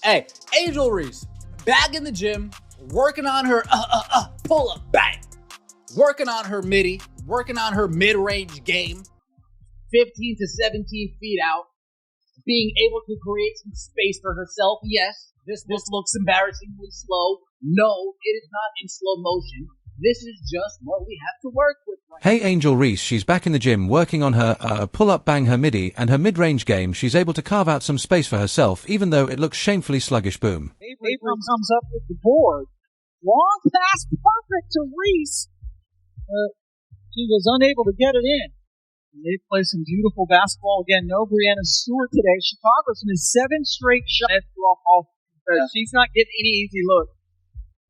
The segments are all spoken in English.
Hey, Angel Reese, back in the gym, working on her pull-up, bang. Working on her midi, working on her mid-range game, 15 to 17 feet out, being able to create some space for herself. Yes, this looks embarrassingly slow. No, it is not in slow motion. This is just what we have to work with. Hey, Angel Reese, she's back in the gym working on her pull-up bang her midi and her mid-range game. She's able to carve out some space for herself, even though it looks shamefully sluggish. Boom. Abram comes up with the board. Long pass, perfect to Reese. She was unable to get it in. They play some beautiful basketball. Again, no Brianna Stewart today. Chicago's in 7 straight shots off. She's not getting any easy look.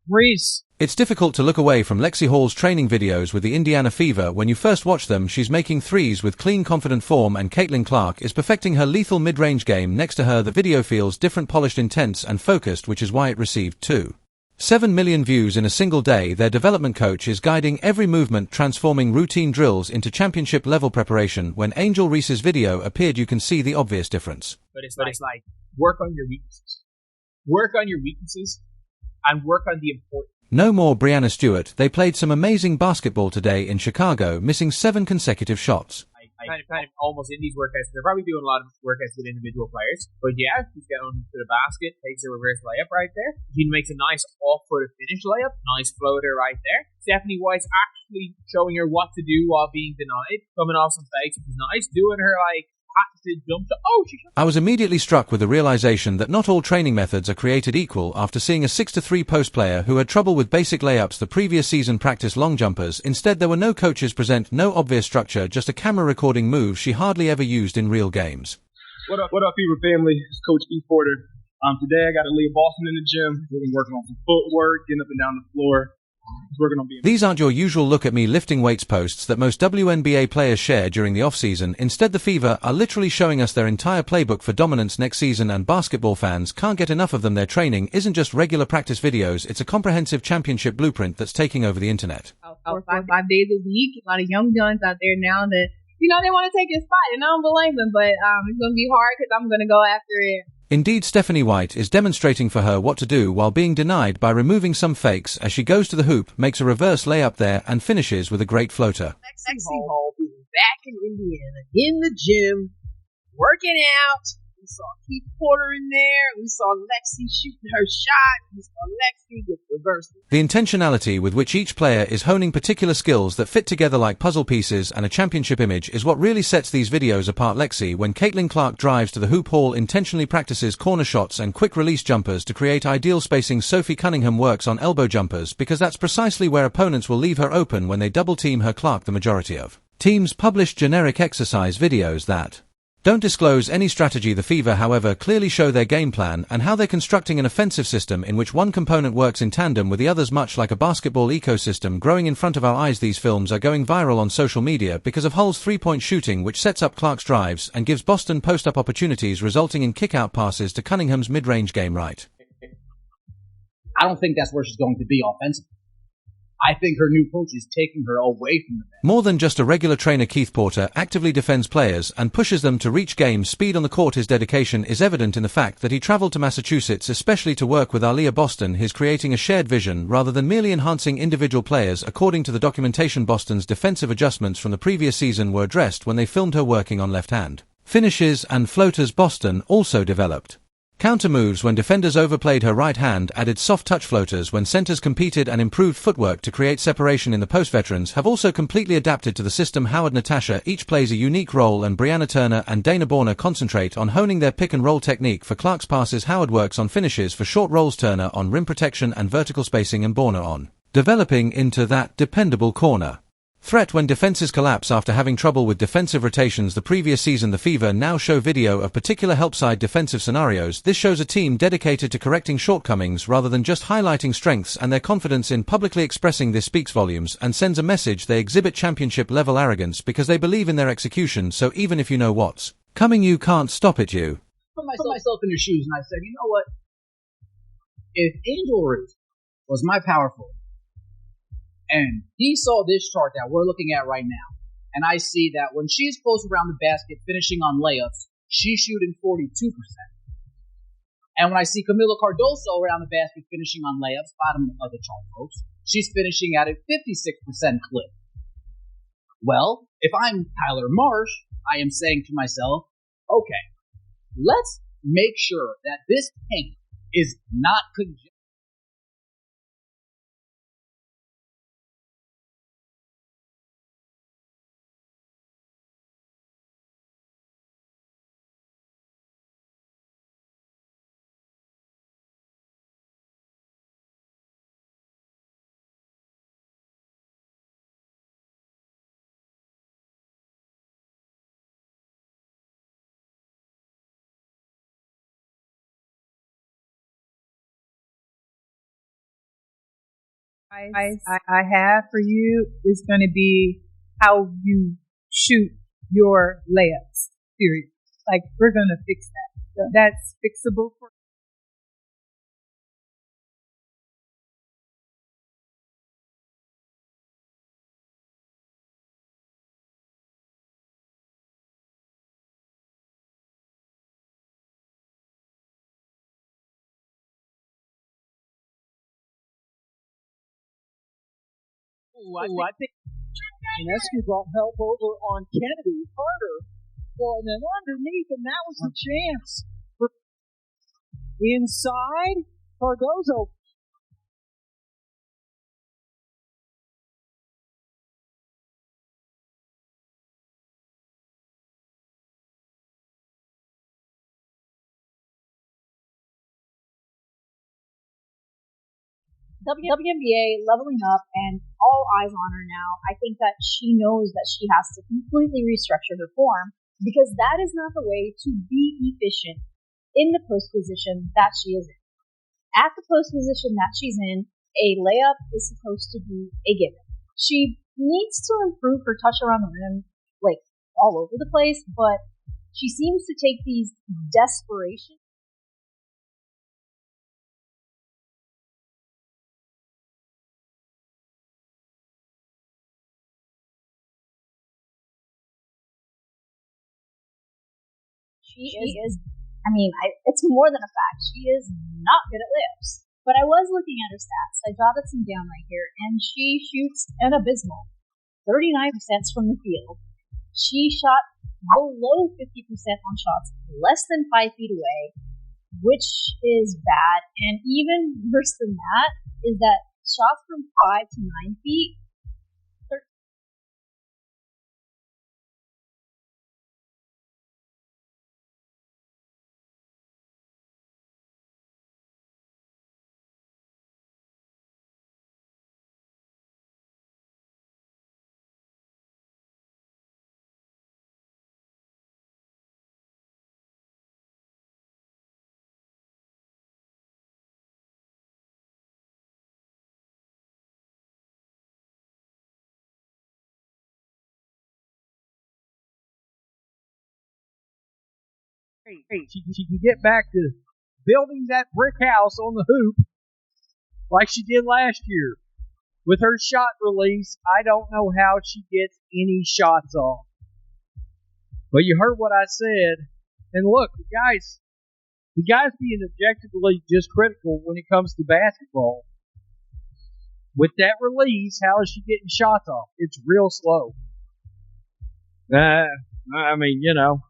Reese. It's difficult to look away from Lexi Hall's training videos with the Indiana Fever. When you first watch them, she's making threes with clean, confident form, and Caitlin Clark is perfecting her lethal mid-range game. Next to her, the video feels different, polished, intense, and focused, which is why it received 2.7 million views in a single day. Their development coach is guiding every movement, transforming routine drills into championship-level preparation. When Angel Reese's video appeared, you can see the obvious difference. But it's like, work on your weaknesses. Work on your weaknesses, and work on the important. No more Brianna Stewart. They played some amazing basketball today in Chicago, missing 7 consecutive shots. Kind of almost in these workouts. They're probably doing a lot of workouts with individual players. But yeah, she's going to the basket, takes a reverse layup right there. She makes a nice off-footed finish layup, nice floater right there. Stephanie White's actually showing her what to do while being denied, coming off some fakes, which is nice, doing her patented jump shot. I was immediately struck with the realization that not all training methods are created equal. After seeing a 6-3 post player who had trouble with basic layups the previous season practice long jumpers, instead there were no coaches present, no obvious structure, just a camera recording moves she hardly ever used in real games. What up, Fever family? It's Coach E. Porter. Today I got Leah Boston in the gym. We've been working on some footwork, getting up and down the floor. These aren't your usual look at me lifting weights posts that most WNBA players share during the off-season. Instead, the Fever are literally showing us their entire playbook for dominance next season, and basketball fans can't get enough of them. Their training isn't just regular practice videos, it's a comprehensive championship blueprint that's taking over the internet. 4 or 5 days a week. A lot of young guns out there now that, they want to take your spot, and I don't blame them, but it's going to be hard because I'm going to go after it. Indeed, Stephanie White is demonstrating for her what to do while being denied by removing some fakes as she goes to the hoop, makes a reverse layup there, and finishes with a great floater. Lexi Hall is back in Indiana, in the gym, working out. We saw Keith Porter in there. We saw Lexi shooting her shot. We saw Lexi with reversal. The intentionality with which each player is honing particular skills that fit together like puzzle pieces and a championship image is what really sets these videos apart. Lexi, when Caitlin Clark drives to the hoop, Hall intentionally practices corner shots and quick release jumpers to create ideal spacing. Sophie Cunningham works on elbow jumpers because that's precisely where opponents will leave her open when they double team her. Clark, the majority of teams publish generic exercise videos that don't disclose any strategy. The Fever, however, clearly show their game plan and how they're constructing an offensive system in which one component works in tandem with the others, much like a basketball ecosystem growing in front of our eyes. These films are going viral on social media because of Hull's three-point shooting, which sets up Clark's drives and gives Boston post-up opportunities, resulting in kick-out passes to Cunningham's mid-range game. Right. I don't think that's where she's going to be offensively. I think her new coach is taking her away from the bench. More than just a regular trainer, Keith Porter actively defends players and pushes them to reach game speed on the court. His dedication is evident in the fact that he traveled to Massachusetts especially to work with Aaliyah Boston. He's creating a shared vision rather than merely enhancing individual players. According to the documentation, Boston's defensive adjustments from the previous season were addressed when they filmed her working on left-hand finishes and floaters. Boston also developed counter moves when defenders overplayed her right hand, added soft touch floaters when centers competed, and improved footwork to create separation in the post. Veterans have also completely adapted to the system. Howard Natasha each plays a unique role, and Brianna Turner and Dana Borner concentrate on honing their pick and roll technique for Clark's passes. Howard works on finishes for short rolls, Turner on rim protection and vertical spacing, and Borner on developing into that dependable corner threat when defenses collapse. After having trouble with defensive rotations the previous season, the Fever now show video of particular help-side defensive scenarios. This shows a team dedicated to correcting shortcomings rather than just highlighting strengths, and their confidence in publicly expressing this speaks volumes and sends a message. They exhibit championship-level arrogance because they believe in their execution, so even if you know what's coming, you can't stop it. You put myself in their shoes and I said, you know what? If Angel Reese was my power forward, and he saw this chart that we're looking at right now, and I see that when she's close around the basket finishing on layups, she's shooting 42%. And when I see Camila Cardoso around the basket finishing on layups, bottom of the chart, folks, she's finishing at a 56% clip. Well, if I'm Tyler Marsh, I am saying to myself, okay, let's make sure that this paint is not congested. I have for you is going to be how you shoot your layups, period. Like, we're going to fix that. That's fixable for I think Chinescu got help over on Kennedy Carter. Well, and then underneath, and that was the chance for inside Cardozo. WNBA leveling up and all eyes on her now. I think that she knows that she has to completely restructure her form because that is not the way to be efficient in the post position that she is in. At the post position that she's in, a layup is supposed to be a given. She needs to improve her touch around the rim, like all over the place, but she seems to take these desperation. She is, it's more than a fact. She is not good at layups. But I was looking at her stats. I jotted some down right here, and she shoots an abysmal 39% from the field. She shot below 50% on shots less than 5 feet away, which is bad. And even worse than that is that shots from 5 to 9 feet, She can get back to building that brick house on the hoop like she did last year. With her shot release, I don't know how she gets any shots off. But you heard what I said. And look, the guys being objectively just critical when it comes to basketball. With that release, how is she getting shots off? It's real slow. I mean, you know,